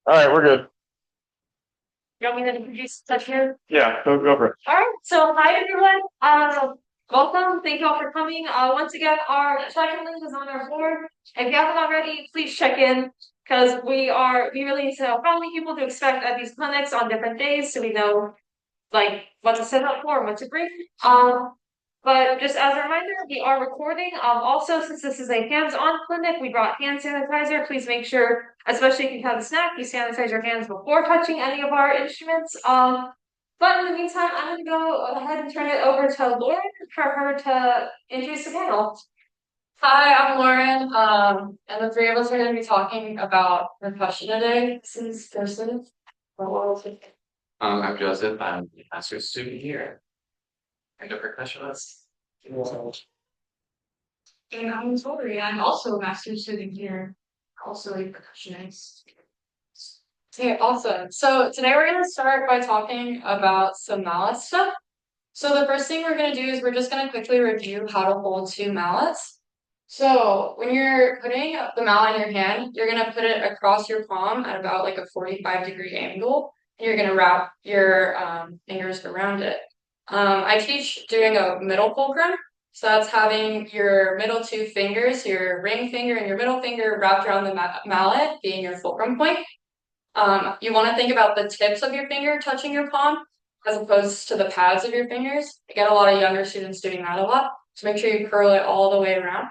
All right, we're good. You want me to introduce the here? Yeah, go for it. All right. So hi everyone. Welcome. Thank you all for coming. Once again, our second link is on our board. If you haven't already, please check in because we really need to know how many people to expect at these clinics on different days, so we know like what to set up for and what to bring. But just as a reminder, we are recording. Also, since this is a hands-on clinic, we brought hand sanitizer. Please make sure, especially if you have a snack, you sanitize your hands before touching any of our instruments. But in the meantime, I'm going to go ahead and turn it over to Lauren for her to introduce the panel. Hi, I'm Lauren, and the three of us are going to be talking about percussion today. This is Kirsten. I'm Joseph. I'm a master's student here and a percussionist. And I'm Tori. I'm also a master's student here, also a percussionist. Okay, awesome. So today we're going to start by talking about some mallet stuff. So the first thing we're going to do is we're just going to quickly review how to hold two mallets. So when you're putting the mallet in your hand, you're going to put it across your palm at about like a 45-degree angle. And you're going to wrap your fingers around it. I teach doing a middle fulcrum. So that's having your middle two fingers, your ring finger and your middle finger wrapped around the mallet being your fulcrum point. You want to think about the tips of your finger touching your palm as opposed to the pads of your fingers. I get a lot of younger students doing that a lot. So make sure you curl it all the way around,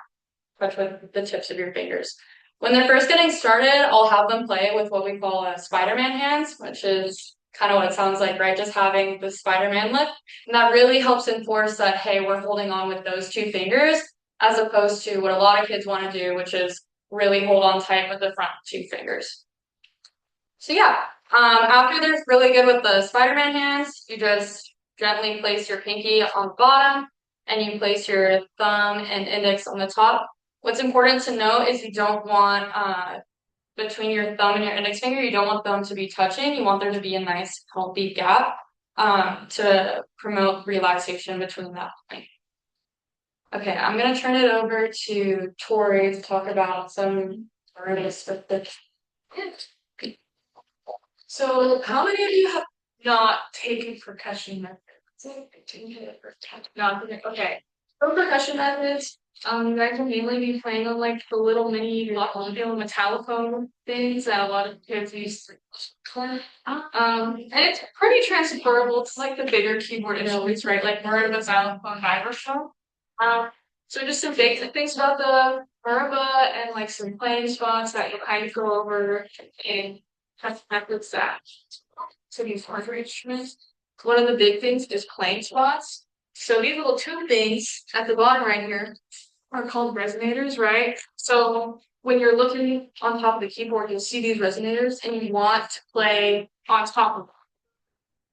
touch with the tips of your fingers. When they're first getting started, I'll have them play with what we call a Spider-Man hands, which is kind of what it sounds like, right? Just having the Spider-Man lift. And that really helps enforce that, hey, we're holding on with those two fingers, as opposed to what a lot of kids want to do, which is really hold on tight with the front two fingers. So yeah, after they're really good with the Spider-Man hands, you just gently place your pinky on the bottom and you place your thumb and index on the top. What's important to note is you don't want, between your thumb and your index finger, you don't want them to be touching. You want there to be a nice healthy gap to promote relaxation between that point. Okay, I'm going to turn it over to Tori to talk about some artists with the So, how many of you have not taken percussion methods? Not okay. For percussion methods, you guys will mainly be playing on like the little mini Lockville Metallica things that a lot of kids use. And it's pretty transferable to like the bigger keyboard instruments, right? Like marimba, xylophone, vibraphone. So just some basic things about the marimba and like some playing spots that you'll kind of go over in methods that to these larger instruments. One of the big things is playing spots. So these little tube things at the bottom right here are called resonators, right? So when you're looking on top of the keyboard, you'll see these resonators and you want to play on top of them.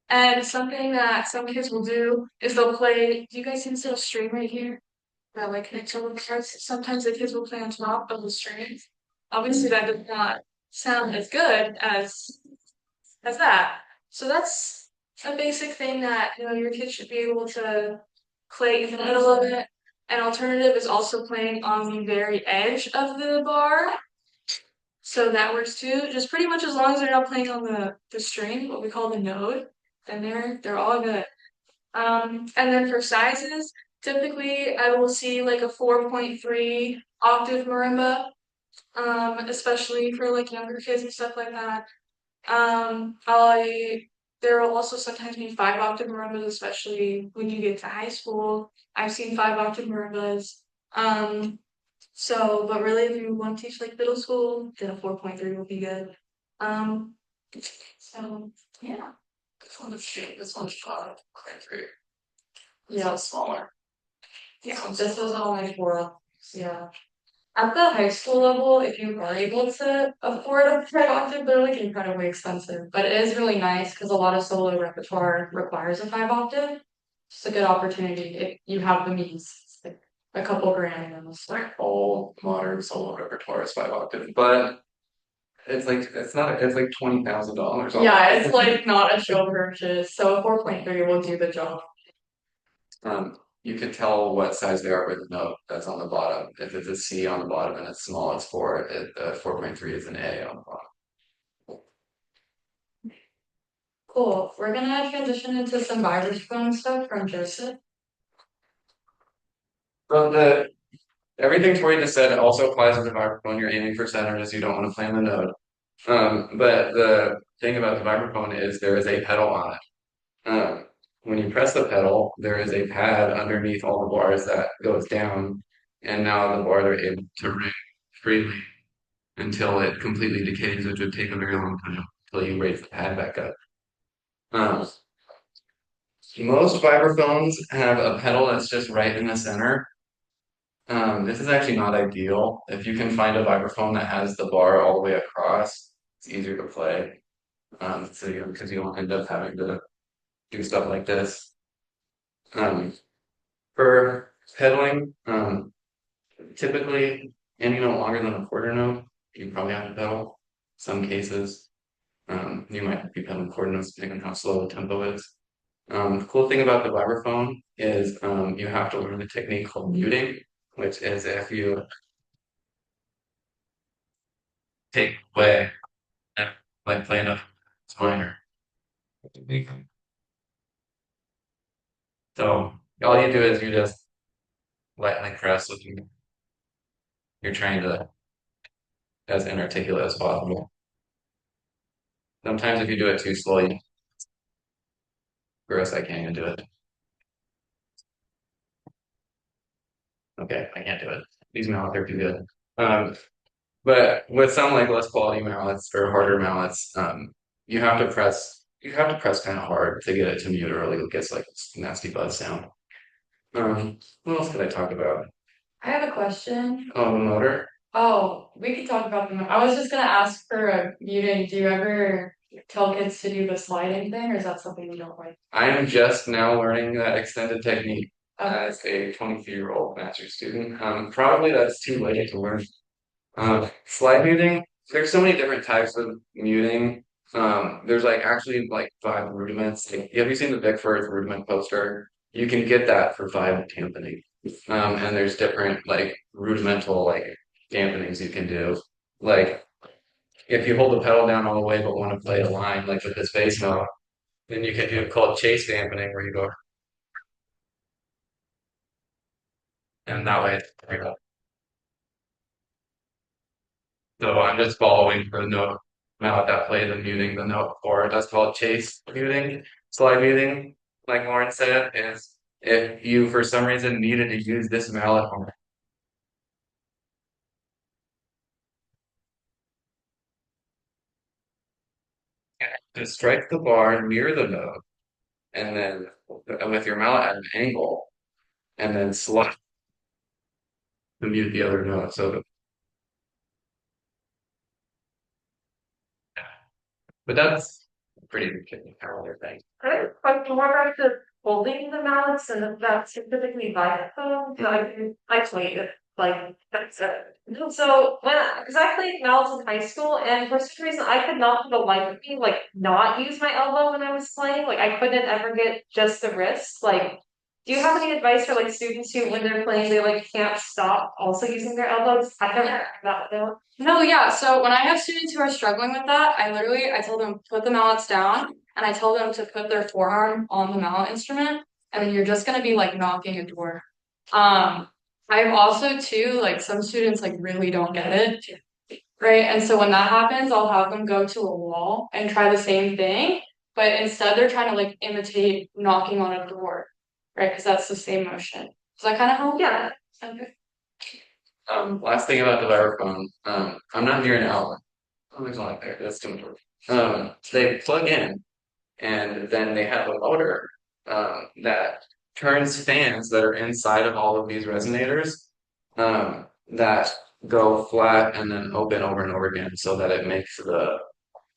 And something that some kids will do is they'll play, do you guys see this little string right here that like connects over the parts? Sometimes the kids will play on top of the string. Obviously that does not sound as good as that. So that's a basic thing that your kids should be able to play in the middle of it. An alternative is also playing on the very edge of the bar. So that works too. Just pretty much as long as they're not playing on the string, what we call the node, then they're all good. And then for sizes, typically I will see like a 4.3 octave marimba, especially for like younger kids and stuff like that. There will also sometimes be 5 octave marimbas, especially when you get to high school. I've seen 5 octave marimbas. But really, if you want to teach like middle school, then a 4.3 will be good. Um, yeah. This one's 5.3. Yeah. It's smaller. Yeah, this is all my four. Yeah. At the high school level, if you are able to afford a 5 octave, they're like incredibly expensive. But it is really nice because a lot of solo repertoire requires a 5 octave. It's a good opportunity if you have the means. It's like a couple grand and it's Like all modern solo repertoire is 5 octave, but it's like $20,000. yeah, it's like not a show purchase. So a 4.3 will do the job. You can tell what size they are by the note that's on the bottom. If it's a C on the bottom and it's small, it's 4. 4.3 is an A on the bottom. Cool. We're gonna transition into some vibraphone stuff from Joseph. So everything Tori just said also applies to the vibraphone. You're aiming for centers, you don't want to play on the note. But the thing about the vibraphone is there is a pedal on it. When you press the pedal, there is a pad underneath all the bars that goes down, and now the bars are able to ring freely until it completely decays, which would take a very long time until you raise the pad back up. Um, Most vibraphones have a pedal that's just right in the center. This is actually not ideal. If you can find a vibraphone that has the bar all the way across, it's easier to play. Because you don't end up having to do stuff like this. Um, for pedaling, typically any note longer than a quarter note, you probably have to pedal. Some cases, you might be pedaling quarter notes depending on how slow the tempo is. The cool thing about the vibraphone is you have to learn a technique called muting, which is if you take away and like playing a minor. So all you do is you just lightly press with you're trying to as inarticulate as possible. Sometimes if you do it too slowly, gross, I can't even do it. Okay, I can't do it. These mallets are too good. But with some like less quality mallets or harder mallets, you have to press kind of hard to get it to mute or it gets like this nasty buzz sound. What else could I talk about? I have a question. Oh, the motor. Oh, we could talk about them. I was just gonna ask for a muting. Do you ever tell kids to do the sliding thing, or is that something you don't like? I am just now learning that extended technique Okay. as a 23-year-old master's student. Probably that's too late to learn. Slide muting, there's so many different types of muting. There's like actually like five rudiments. Like, have you seen the Vic Firth rudiment poster? You can get that for five dampening. And there's different like rudimental like dampenings you can do. Like if you hold the pedal down all the way but want to play a line like with this bass note, then you can do called chase dampening where you go and that way it's very low. So I'm just following the note mallet that plays and muting the note before. That's called chase muting. Slide muting, like Lauren said, is if you for some reason needed to use this mallet on to strike the bar near the note, and then with your mallet at an angle, and then slide to mute the other note. So, but that's a pretty powerful thing. I like more back to holding the mallets and if that's typically vibraphone. I played it like that's it. So because I played mallets in high school and for some reason I could not for the life of me like not use my elbow when I was playing. Like I couldn't ever get just the wrist. Like, do you have any advice for like students who when they're playing they like can't stop also using their elbows? I don't know that though. No, yeah. So when I have students who are struggling with that, I tell them put the mallets down, and I tell them to put their forearm on the mallet instrument, and then you're just gonna be like knocking a door. I've also too like some students like really don't get it, right? And so when that happens, I'll have them go to a wall and try the same thing, but instead they're trying to like imitate knocking on a door, right? Because that's the same motion. Does that kind of help? Yeah. Okay. Last thing about the vibraphone, I'm not near an outlet. Oh, there's a lot there. That's too much work. They plug in, and then they have a motor that turns fans that are inside of all of these resonators that go flat and then open over and over again, so that it makes the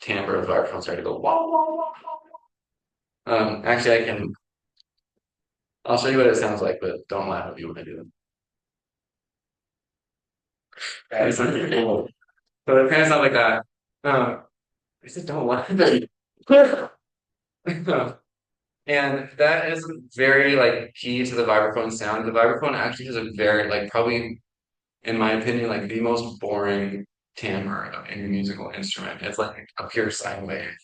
timbre of the vibraphone start to go wah wah wah wah. Actually, I'll show you what it sounds like, but don't laugh at me when I do it. It's not cool. So it kind of sounds like that. I said don't laugh at me. And that is very like key to the vibraphone sound. The vibraphone actually has a very like probably in my opinion like the most boring timbre of any musical instrument. It's like a pure sine wave.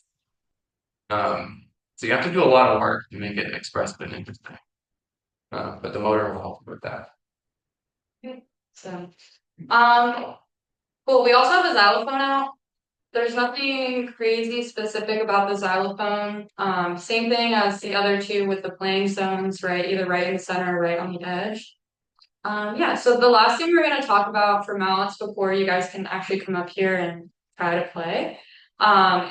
So you have to do a lot of work to make it expressive and interesting. But the motor will help with that. So, um, cool. We also have a xylophone out. There's nothing crazy specific about the xylophone. Same thing as the other two with the playing zones, right? Either right in the center or right on the edge. Yeah, so the last thing we're going to talk about for mallets before you guys can actually come up here and try to play,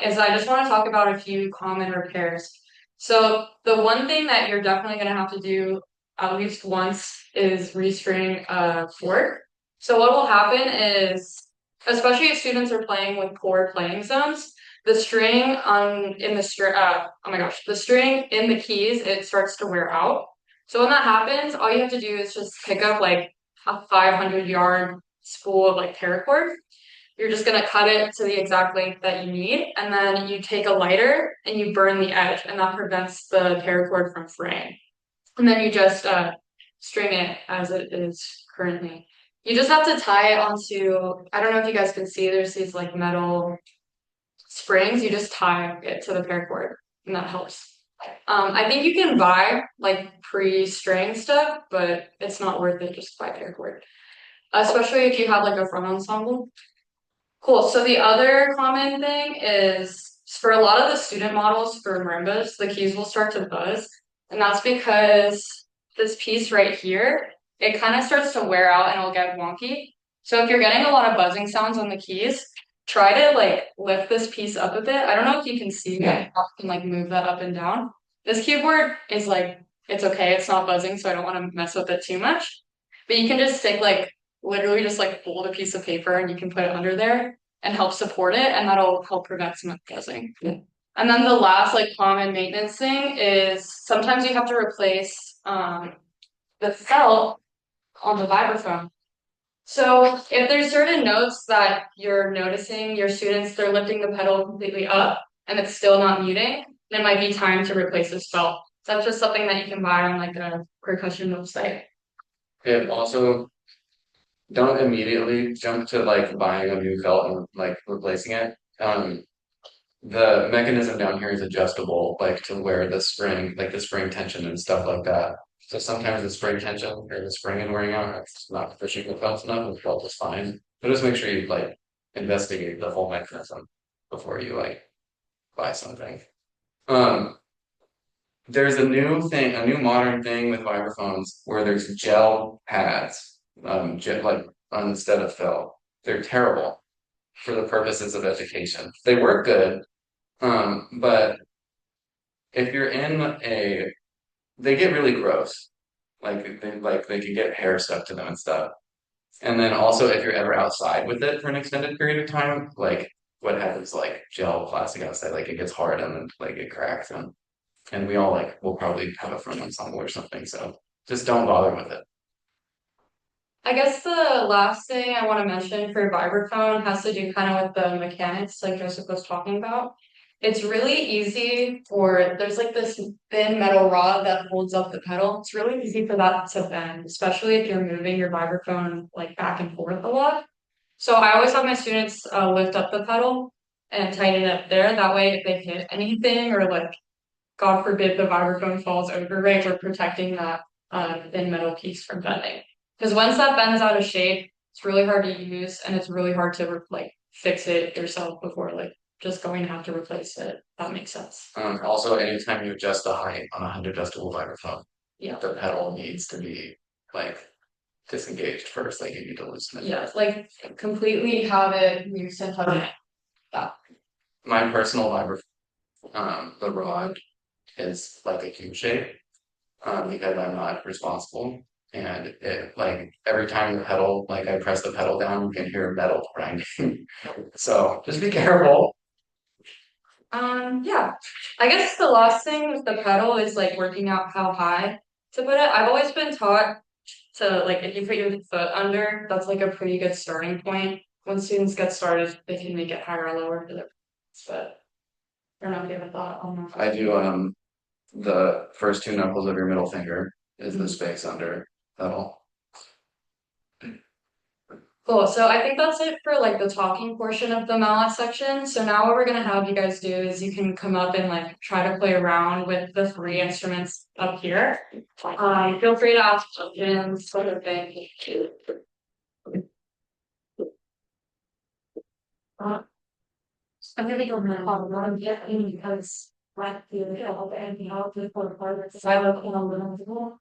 is I just want to talk about a few common repairs. So the one thing that you're definitely going to have to do at least once is restring a fork. So what will happen is, especially if students are playing with poor playing zones, the string the string in the keys, it starts to wear out. So when that happens, all you have to do is just pick up like a 500-yard spool of like paracord. You're just gonna cut it to the exact length that you need, and then you take a lighter and you burn the edge, and that prevents the paracord from fraying. And then you just string it as it is currently. You just have to tie it onto, I don't know if you guys can see, there's these like metal springs. You just tie it to the paracord, and that helps. I think you can buy like pre-string stuff, but it's not worth it just to buy paracord, especially if you have like a front ensemble. Cool. So the other common thing is for a lot of the student models for marimbas, the keys will start to buzz, and that's because this piece right here, it kind of starts to wear out and it'll get wonky. So if you're getting a lot of buzzing sounds on the keys, try to like lift this piece up a bit. I don't know if you can see that. I can like move that up and down. This keyboard is like, it's okay. It's not buzzing, so I don't want to mess with it too much. But you can just take like literally just like fold a piece of paper and you can put it under there and help support it, and that'll help prevent some buzzing. And then the last like common maintenance thing is sometimes you have to replace the felt on the vibraphone. So if there's certain notes that you're noticing your students, they're lifting the pedal completely up and it's still not muting, then it might be time to replace this felt. So that's just something that you can buy on like a percussion website. And also, don't immediately jump to like buying a new felt and like replacing it. The mechanism down here is adjustable, like to where the spring, like the spring tension and stuff like that. So sometimes the spring tension or the spring is wearing out, it's not pushing the felt enough, the felt is fine. But just make sure you like investigate the whole mechanism before you like buy something. Um, there's a new thing, a new modern thing with vibraphones where there's gel pads, like instead of felt. They're terrible for the purposes of education. They work good, but if you're in a, they get really gross. Like they can get hair stuck to them and stuff. And then also if you're ever outside with it for an extended period of time, like what happens like gel plastic outside, like it gets hard and then like it cracks and we all like will probably have a front ensemble or something. So just don't bother with it. I guess the last thing I want to mention for vibraphone has to do kind of with the mechanics, like Joseph was talking about. It's really easy for, there's like this thin metal rod that holds up the pedal. It's really easy for that to bend, especially if you're moving your vibraphone like back and forth a lot. So I always have my students lift up the pedal and tighten it up there. That way, if they hit anything or like, God forbid, the vibraphone falls over, right, we're protecting that thin metal piece from bending. Because once that bends out of shape, it's really hard to use and it's really hard to like fix it yourself before like just going to have to replace it. That makes sense. Also, anytime you adjust the height on a 100 decibel vibraphone, Yeah. the pedal needs to be like disengaged first. Like you need to loosen it. Yeah, like completely have it loosened. That. My personal vibraphone, the rod is like a cube shape, because I'm not responsible. And it like every time the pedal, like I press the pedal down, you can hear metal grinding. So just be careful. Yeah. I guess the last thing with the pedal is like working out how high to put it. I've always been taught to like if you put your foot under, that's like a pretty good starting point. When students get started, they can make it higher or lower for their but I don't know if you have a thought on that. I do the first two knuckles of your middle finger is the space under pedal. Cool. So I think that's it for like the talking portion of the mallet section. So now what we're gonna have you guys do is you can come up and like try to play around with the three instruments up here. Feel free to ask questions, sort of thing. I really don't know how to run yet because like the help and the help for the part of the silent and a little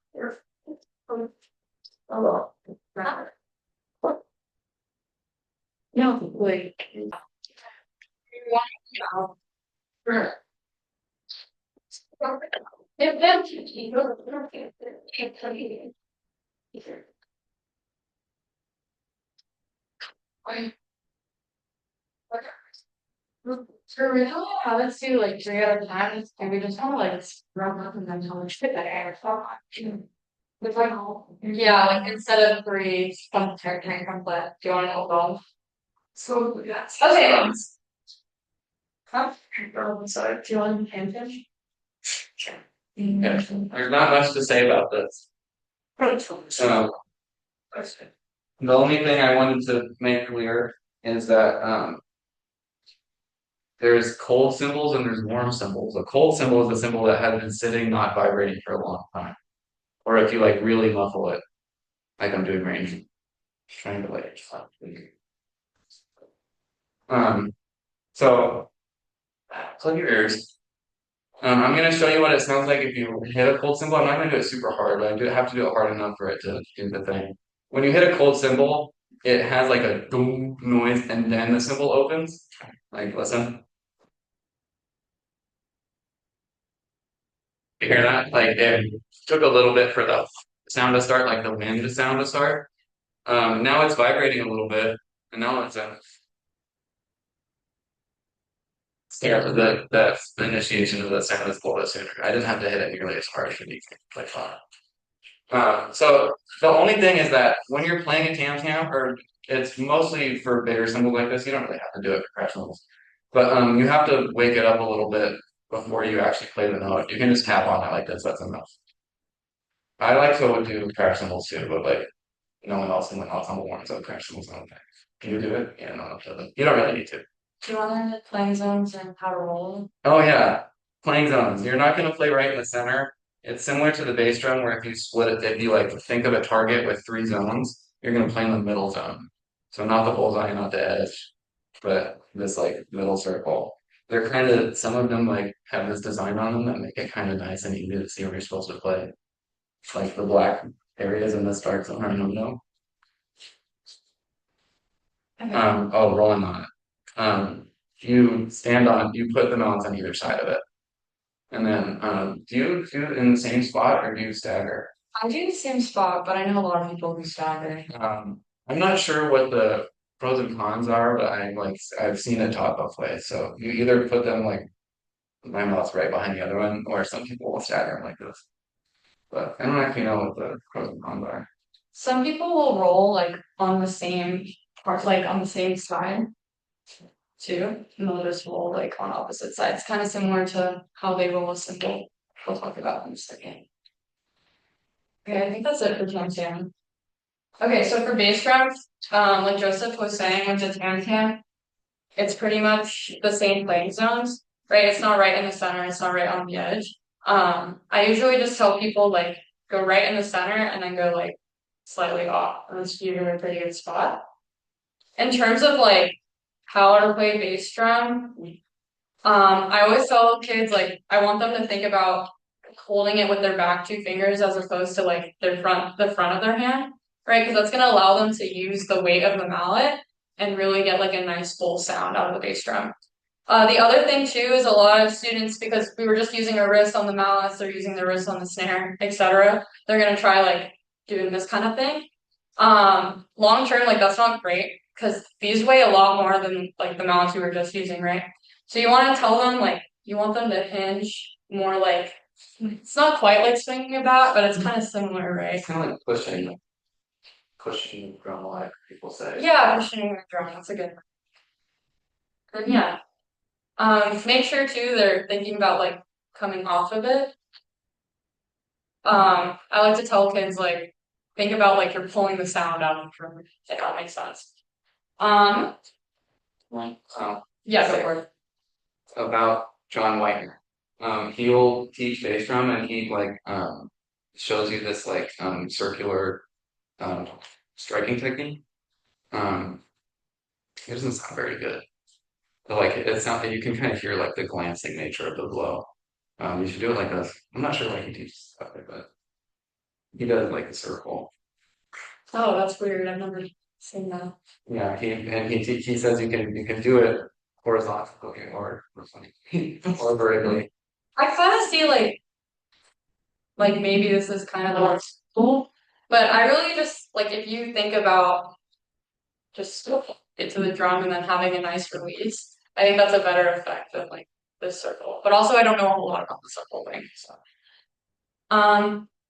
no, like for real, how let's do like 3 at a time, and we just kind of like run up and then how much fit that air. With like, yeah, like instead of three, some territory complete. Do you want to hold on? So yes. Okay. Huh? Sorry, do you want to hand him? Yeah. There's not much to say about this. Um, the only thing I wanted to make clear is that there's cold cymbals and there's warm cymbals. A cold cymbal is a cymbal that has been sitting, not vibrating for a long time. Or if you like really muffle it, like I'm doing right now. Trying to like so plug your ears. I'm gonna show you what it sounds like if you hit a cold cymbal. I'm not gonna do it super hard, but I do have to do it hard enough for it to do the thing. When you hit a cold cymbal, it has like a boom noise and then the cymbal opens. Like listen. You hear that? Like it took a little bit for the sound to start, like the wind sound to start. Now it's vibrating a little bit, and now it's the initiation of the sound is a little bit sooner. I didn't have to hit it nearly as hard for these like fun. So the only thing is that when you're playing a tam tam, or it's mostly for bigger cymbals like this, you don't really have to do it for professionals. But you have to wake it up a little bit before you actually play the note. You can just tap on it like this, that's enough. I like to do crash cymbals too, but like no one else in the ensemble wants to crash cymbals on thing. Can you do it? Yeah, no, one doesn't. You don't really need to. Do you want to learn the playing zones and how to roll? Oh yeah, playing zones. You're not going to play right in the center. It's similar to the bass drum where if you split it, if you like think of a target with three zones, you're going to play in the middle zone. So not the bullseye, not the edge, but this like middle circle. They're kind of some of them like have this design on them that make it kind of nice and easy to see where you're supposed to play. Like the black areas in this dark zone are no. Rolling on it. You put the mounts on either side of it. And then, do you do it in the same spot or do you stagger? I do the same spot, but I know a lot of people who stagger. I'm not sure what the pros and cons are, but I've seen it taught both ways. So you either put them like my mouth's right behind the other one, or some people will stagger them like this. But I don't actually know what the pros and cons are. Some people will roll like on the same part, like on the same side too. And they'll just roll like on opposite sides, kind of similar to how they roll a cymbal. We'll talk about in a second. Okay, I think that's it for tam tam. Okay, so for bass drums, like Joseph was saying with the tam tam, it's pretty much the same playing zones, right? It's not right in the center, it's not right on the edge. I usually just tell people like go right in the center and then go like slightly off. And that's usually a pretty good spot. In terms of like how to play bass drum, I always tell kids like I want them to think about holding it with their back two fingers as opposed to like the front of their hand, right? Because that's gonna allow them to use the weight of the mallet and really get like a nice full sound out of the bass drum. The other thing too is a lot of students, because we were just using a wrist on the mallets, they're using their wrist on the snare, etc. They're gonna try like doing this kind of thing. Long term, like that's not great because these weigh a lot more than like the mallets we were just using, right? So you want to tell them like you want them to hinge more like it's not quite like swinging a bat, but it's kind of similar, right? It's kind of like pushing the drum, like people say. Yeah, pushing the drum. That's a good one. And yeah. Make sure too they're thinking about like coming off of it. I like to tell kids like think about like you're pulling the sound out of the drum, if that makes sense. Um, Oh, yeah, go for it. about John Whitener. He'll teach bass drum and he like shows you this like circular um striking technique. Um, it doesn't sound very good. But, like it's not you can kind of hear like the glancing nature of the blow. You should do it like this. I'm not sure why he teaches stuff like that. He does like the circle. Oh, that's weird. I've never seen that. Yeah, he says you can do it horizontally or or vertically. I kind of see like maybe this is kind of like cool, but I really just like if you think about just get to the drum and then having a nice release, I think that's a better effect than like this circle. But also, I don't know a whole lot about the circle thing. So,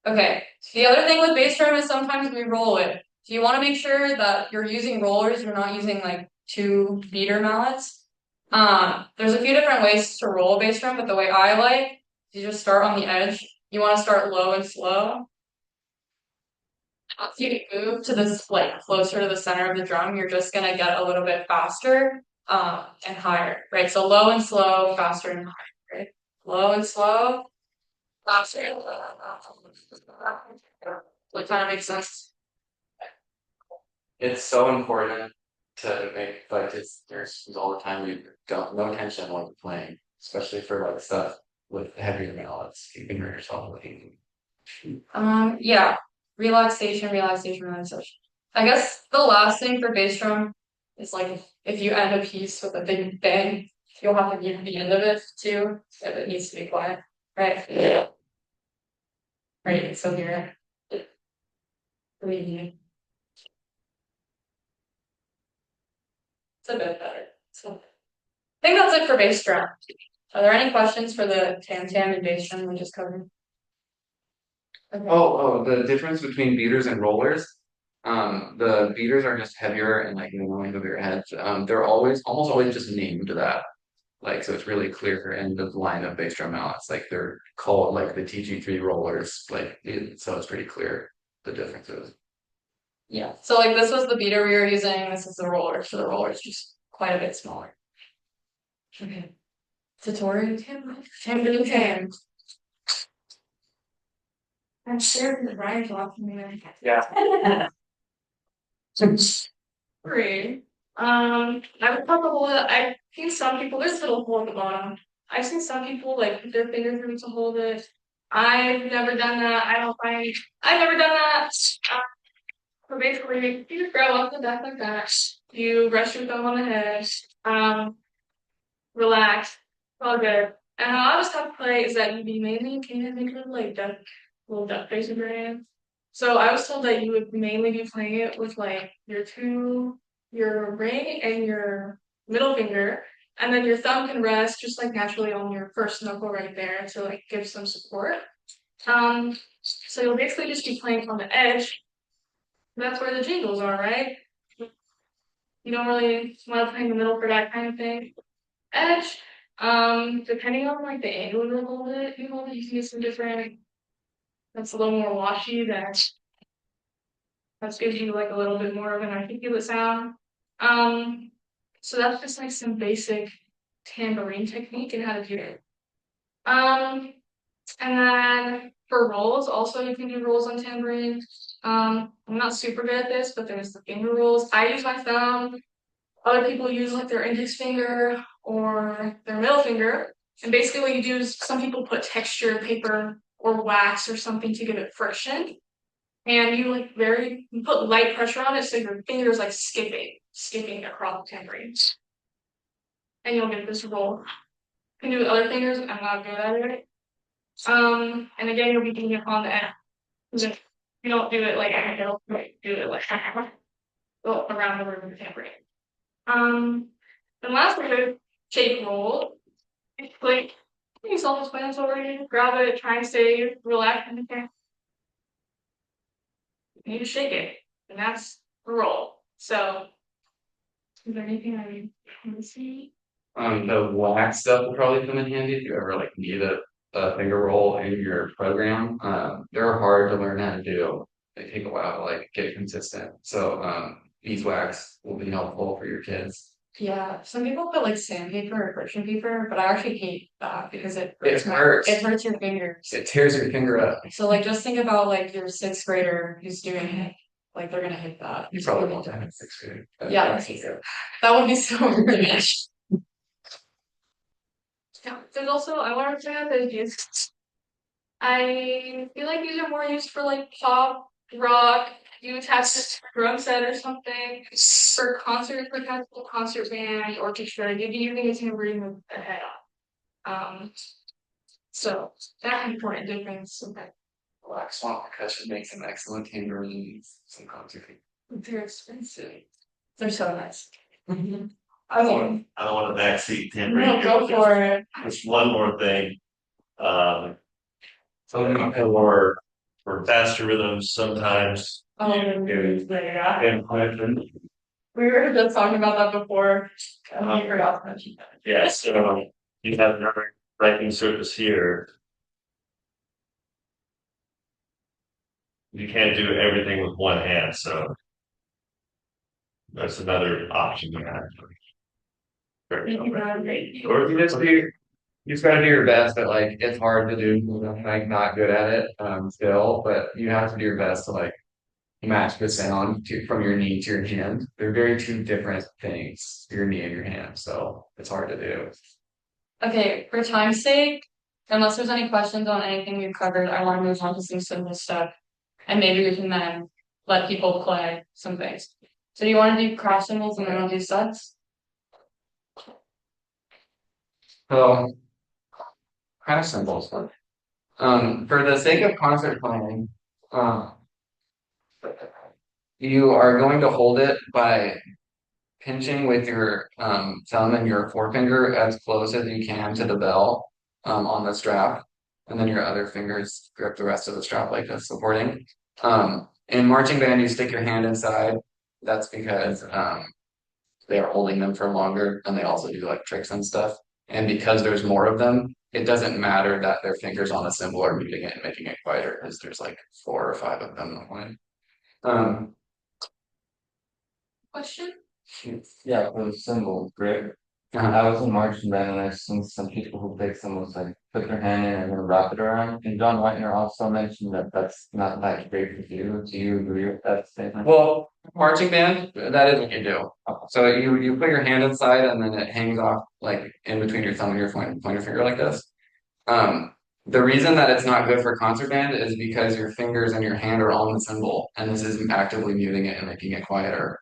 okay. So the other thing with bass drum is sometimes we roll it. So you want to make sure that you're using rollers. You're not using like two beater mallets. There's a few different ways to roll a bass drum, but the way I like is you just start on the edge. You want to start low and slow. As you move to this like closer to the center of the drum, you're just gonna get a little bit faster and higher, right? So low and slow, faster and higher, right? Low and slow, faster and what kind of makes sense? It's so important to make like there's all the time you don't no tension while you're playing, especially for like stuff with heavier mallets. You can hurt yourself with eating. Yeah. Relaxation, relaxation, relaxation. I guess the last thing for bass drum is like if you end a piece with a big bang, you'll have to give the end of it too, if it needs to be quiet. Right? Yeah. Right, so here. It's a bit better. So I think that's it for bass drum. Are there any questions for the tam tam and bass drum we just covered? Okay. The difference between beaters and rollers. The beaters are just heavier and like annoying over your heads. They're almost always just named that. Like, so it's really clear in the line of bass drum mallets. Like they're called like the TG3 rollers. So it's pretty clear the differences. Yeah. So like this was the beater we were using. This is the roller. So the roller is just quite a bit smaller. Okay. Tutorial Tim. I'm sure that Ryan's watching me. Yeah. Great. I would probably I've seen some people. There's a little hole at the bottom. I've seen some people like put their finger through to hold it. I've never done that. I don't find. I've never done that. So basically, you just grab off the deck like that. You rest your thumb on the head. Um, relax. It's all good. And how I was taught to play is that you'd be mainly kind of think of like little duck face in your hand. So I was told that you would mainly be playing it with like your ring and your middle finger, and then your thumb can rest just like naturally on your first knuckle right there to like give some support. So you'll basically just be playing on the edge. That's where the jingles are, right? You don't really want to play in the middle for that kind of thing. Edge, depending on like the angle you hold it, you can get some different. That's a little more washy. That gives you like a little bit more of an articulate sound. So that's just like some basic tambourine technique and how to do it. And then for rolls, also you can do rolls on tambourine. I'm not super good at this, but there's the finger rolls. I use my thumb. Other people use like their index finger or their middle finger. And basically what you do is some people put texture paper or wax or something to give it friction. And you put light pressure on it so your fingers like skipping across the tambourine. And you'll get this roll. You can do it with other fingers, I'm not good at it. And again you'll be doing it on the end. You don't do it like do it like go around the room with the tambourine. And lastly, the shake roll. It's like you saw this plans already. Grab it, try and stay relaxed in the camp. You need to shake it, and that's the roll. So, is there anything I want to see? The wax stuff will probably come in handy if you ever like need a finger roll in your program. They're hard to learn how to do. They take a while to like get consistent. So beeswax will be helpful for your kids. Yeah, some people put like sandpaper or friction paper, but I actually hate that because It hurts. it hurts your fingers. It tears your finger up. So like just think about like your sixth grader who's doing it. Like they're gonna hate that. You probably won't have it 6 grade. Yeah, that would be so weird. Yeah, there's also I want to bring up these. I feel like these are more used for like pop, rock. You attach this to a drum set or something for concert, for example, concert band, orchestra. You'd be using it to bring the head up. So that's an important difference. Okay. Black Swamp Percussion makes an excellent tambourines. Some concert. They're expensive. They're so nice. I don't want a backseat tambourine. No, go for it. Just one more thing. So For faster rhythms, sometimes Oh, yeah. And we were just talking about that before. I forgot to mention that. yeah, so you have another writing surface here. You can't do everything with one hand, so that's another option you have. or you just gotta do your best, but like it's hard to do. I'm like not good at it still, but you have to do your best to like match the sound from your knee to your hand. They're very two different things, your knee and your hand, so it's hard to do. Okay, for time's sake, unless there's any questions on anything we've covered, I want to move on to some simple stuff. And maybe we can then let people play some things. So do you want to do crash cymbals and then I'll do sets? So kind of simple stuff. For the sake of concert playing, you are going to hold it by pinching with your thumb and your forefinger as close as you can to the bell on the strap, and then your other fingers grip the rest of the strap like this, supporting. In marching band, you stick your hand inside. That's because they are holding them for longer, and they also do like tricks and stuff. And because there's more of them, it doesn't matter that their fingers on the cymbal are moving it and making it quieter, because there's like 4 or 5 of them in the Question? Yeah, for the cymbal, great. I was in marching band and I've seen some people who play cymbals like put their hand in and then wrap it around. And John Whitener also mentioned that that's not that great for you. Do you agree with that statement? Well, marching band, that is what you do. So you put your hand inside and then it hangs off like in between your thumb and your pointer finger like this. The reason that it's not good for concert band is because your fingers and your hand are on the cymbal, and this is actively muting it and making it quieter.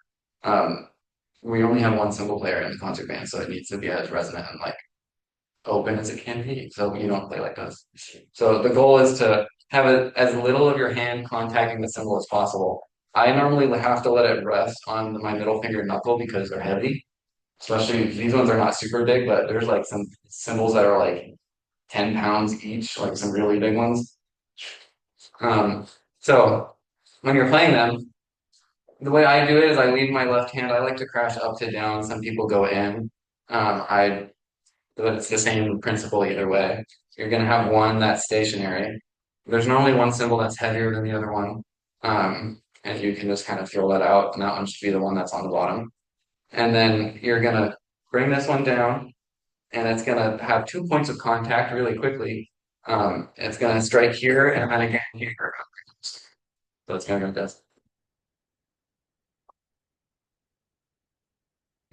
We only have one cymbal player in the concert band, so it needs to be as resonant and like open as it can be. So you don't play like this. So the goal is to have as little of your hand contacting the cymbal as possible. I normally have to let it rest on my middle finger knuckle because they're heavy. Especially these ones are not super big, but there's like some cymbals that are like 10 pounds each, like some really big ones. So when you're playing them, the way I do it is I leave my left hand. I like to crash up to down. Some people go in. But it's the same principle either way. You're going to have one that's stationary. There's normally one cymbal that's heavier than the other one. And you can just kind of feel that out. And that one should be the one that's on the bottom. And then you're going to bring this one down. And it's going to have 2 points of contact really quickly. It's going to strike here and then again here. So it's going to go like this.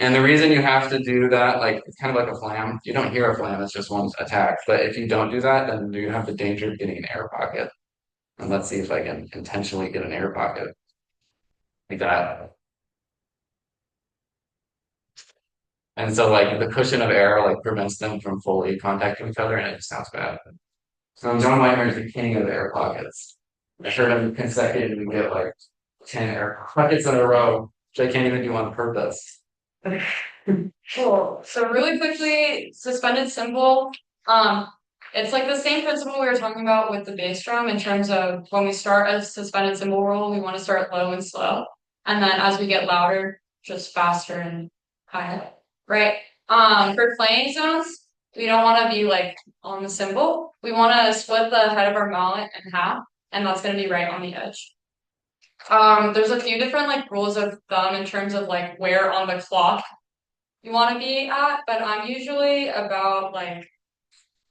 And the reason you have to do that, like it's kind of like a flam. You don't hear a flam, it's just one attack. But if you don't do that, then you have the danger of getting an air pocket. And let's see if I can intentionally get an air pocket. Like that. And so like the cushion of air like prevents them from fully contacting each other, and it just sounds bad. So John Weiner is the king of the air pockets. I heard him consecutively get like 10 air pockets in a row, which I can't even do on purpose. Cool. So really quickly, suspended cymbal. It's like the same principle we were talking about with the bass drum in terms of when we start a suspended cymbal roll, we want to start low and slow. And then as we get louder, just faster and higher. Right? For playing zones, we don't want to be like on the cymbal. We want to split the head of our mallet in half, and that's going to be right on the edge. There's a few different like rules of thumb in terms of like where on the clock you want to be at, but I'm usually about like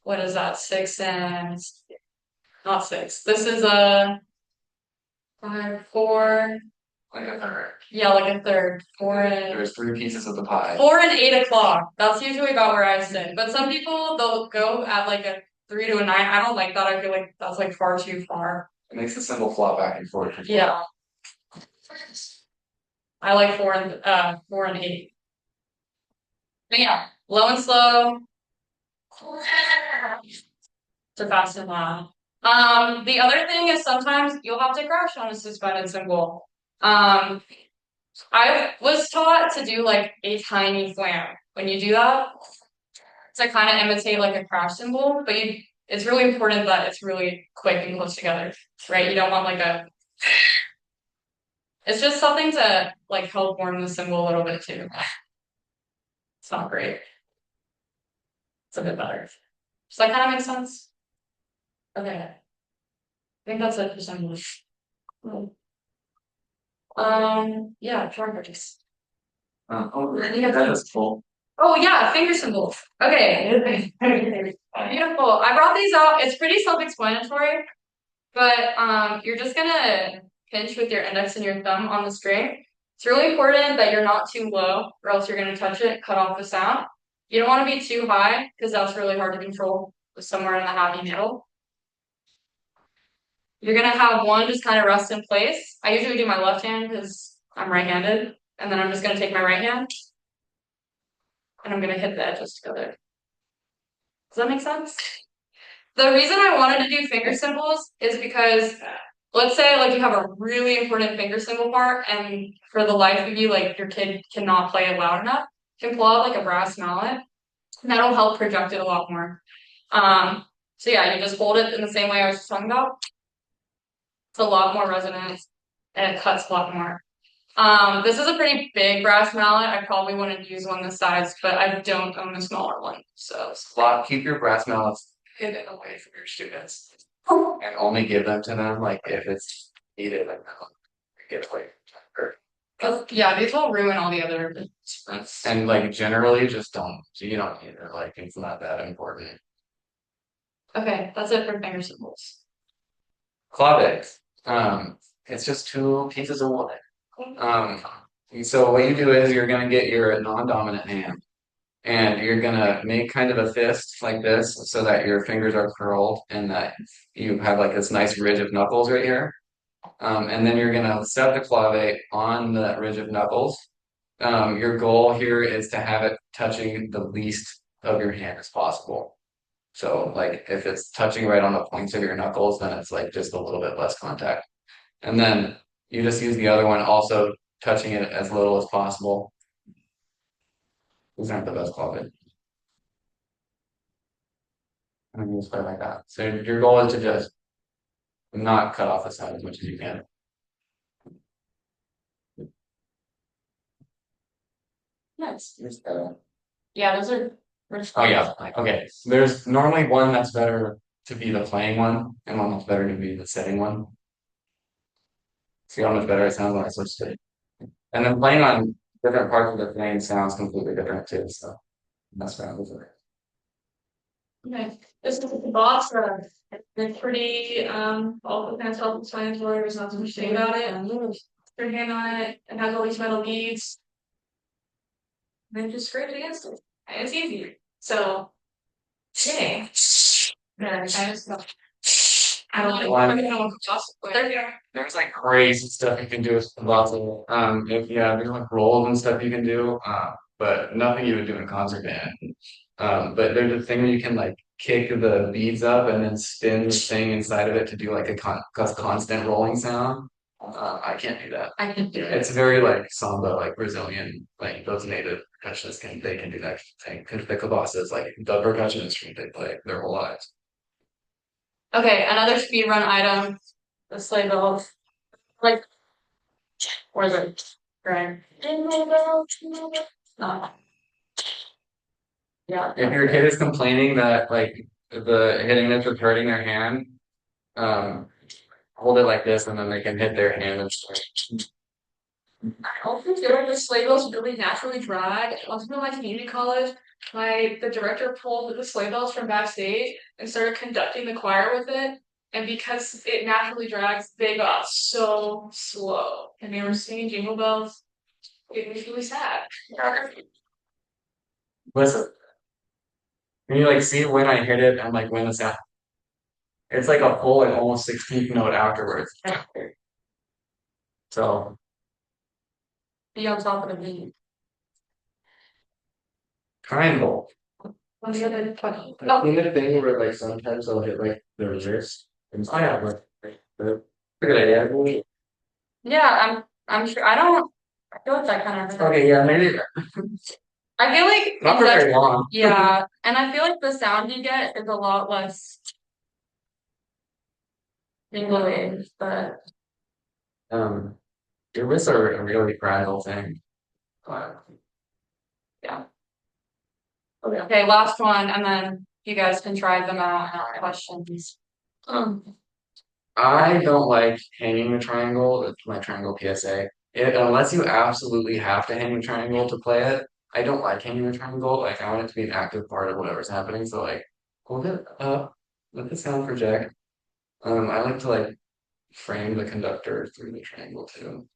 what is that? Six and not six. This is a five, four. Like a third. Yeah, like a third. There's 3 pieces of the pie. 4 and 8 o'clock. That's usually about where I sit. But some people they'll go at like a 3 to a 9. I don't like that. I feel like that's like far too far. It makes the symbol flop back and forth. Yeah. I like 4 and 8. But yeah, low and slow. To fast and loud. The other thing is sometimes you'll have to crash on a suspended cymbal. I was taught to do like a tiny flam. When you do that, to kind of imitate like a crash cymbal, but it's really important that it's really quick and close together, right? You don't want like a. It's just something to like help warm the cymbal a little bit too. It's not great. It's a bit better. Does that kind of make sense? Okay. I think that's it for cymbals. Yeah, drum parties. That is cool. Oh yeah, finger cymbals. Okay. Beautiful. I brought these out. It's pretty self-explanatory, but you're just gonna pinch with your index and your thumb on the string. It's really important that you're not too low, or else you're gonna touch it, cut off the sound. You don't want to be too high because that's really hard to control. Somewhere in the happy middle. You're gonna have one just kind of rest in place. I usually do my left hand because I'm right-handed, and then I'm just gonna take my right hand and I'm gonna hit the edges together. Does that make sense? The reason I wanted to do finger cymbals is because let's say like you have a really important finger cymbal part and for the life of you, like your kid cannot play it loud enough, you can pull out like a brass mallet and that'll help project it a lot more. So yeah, you just hold it in the same way I was just talking about. It's a lot more resonant and it cuts a lot more. This is a pretty big brass mallet. I probably wouldn't use one this size, but I don't own a smaller one. So Keep your brass mallets hidden away from your students. And only give them to them like if it's needed and get away from yeah, these will ruin all the other instruments. and like generally just don't you don't need it. Like it's not that important. Okay, that's it for finger cymbals. Clavic. It's just 2 pieces of wood. So what you do is you're gonna get your non-dominant hand and you're gonna make kind of a fist like this so that your fingers are curled and that you have like this nice ridge of knuckles right here. And then you're gonna set the clave on the ridge of knuckles. Your goal here is to have it touching the least of your hand as possible. So like if it's touching right on the points of your knuckles, then it's like just a little bit less contact. And then you just use the other one also touching it as little as possible. These aren't the best clave. And you just play like that. So your goal is to just not cut off the sound as much as you can. Nice. Here's Yeah, those are. Oh yeah. Okay. There's normally one that's better to be the playing one, and one that's better to be the sitting one. See how much better it sounds when I switch to it. And then playing on different parts of the thing sounds completely different too. So that's what I'm with it. Okay. This is the box. It's pretty all the pants self-explanatory. There's not too much to say about it. Put your hand on it. It has all these metal beads. And then just scrape it against it. And it's easy. So, yeah. Yeah, I don't know. I don't know what possible. There's like crazy stuff you can do with lots of there's like rolls and stuff you can do, but nothing you would do in concert band. But there's a thing where you can like kick the beads up and then spin the thing inside of it to do like a constant rolling sound. I can't do that. I can do it. It's very like samba, like Brazilian, like those native percussionists can do that thing. Because the cabasas, like the percussion instrument they play their whole lives. Okay, another speed run item. The sleigh bells. Like, where's it? Right. No. Yeah. If your kid is complaining that like the hitting this is hurting their hand, hold it like this, and then they can hit their hand and swing. I also feel like the sleigh bells really naturally drag. Also in my community college, the director pulled the sleigh bells from backstage and started conducting the choir with it. And because it naturally drags, they got so slow. And they were singing jingle bells. It was really sad. Listen, when you like see when I hit it and like when the sound, it's like a full and almost 16th note afterwards. So Be on top of the beat. triangle. On the other funny. I've seen the thing where like sometimes I'll hit like the reverse. And Oh yeah, the good idea. Yeah, I'm sure. I feel like that kind of. Okay, yeah, maybe I feel like not for very long. yeah, and I feel like the sound you get is a lot less jingly, but Your wrists are a really fragile thing. yeah. Okay, last one, and then you guys can try them out and ask questions. I don't like hanging the triangle. It's my triangle PSA. Unless you absolutely have to hang the triangle to play it, I don't like hanging the triangle. Like I want it to be an active part of whatever's happening. So like hold it up, let the sound project. I like to like frame the conductor through the triangle too.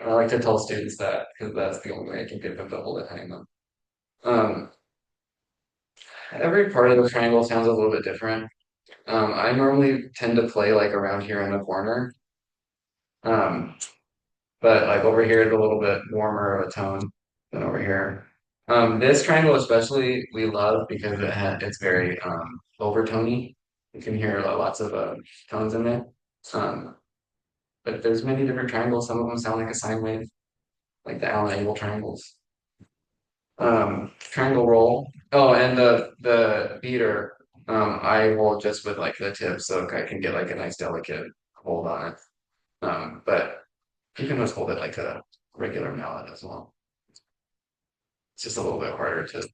I like to tell students that because that's the only way I can get them to hold it, hang them. Um, every part of the triangle sounds a little bit different. I normally tend to play like around here in the corner. Um, but like over here is a little bit warmer of a tone than over here. This triangle especially we love because it's very overtony. You can hear lots of tones in it. Um, but there's many different triangles. Some of them sound like a sine wave, like the Allen angle triangles. Triangle roll. Oh, and the beater, I roll just with like the tip so I can get like a nice delicate hold on it. But you can just hold it like a regular mallet as well. It's just a little bit harder to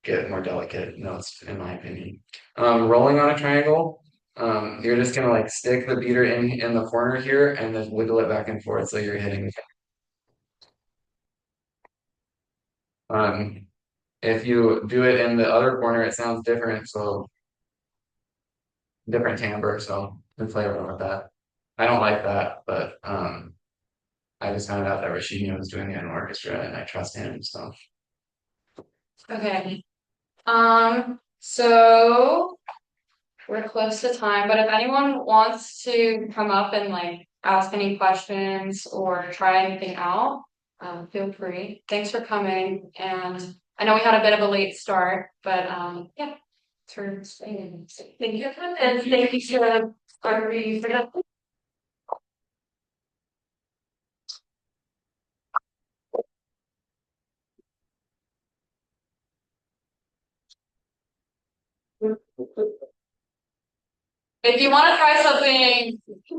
get more delicate notes, in my opinion. Rolling on a triangle, you're just gonna like stick the beater in the corner here and then wiggle it back and forth so you're hitting. Um, if you do it in the other corner, it sounds different. So different timbre, so you can play around with that. I don't like that, but I just found out that Rashidino was doing it in orchestra and I trust him, so Okay. So we're close to time, but if anyone wants to come up and like ask any questions or try anything out, feel free. Thanks for coming, and I know we had a bit of a late start, but yeah, for staying. Thank you, and thank you to everybody for that. If you want to try something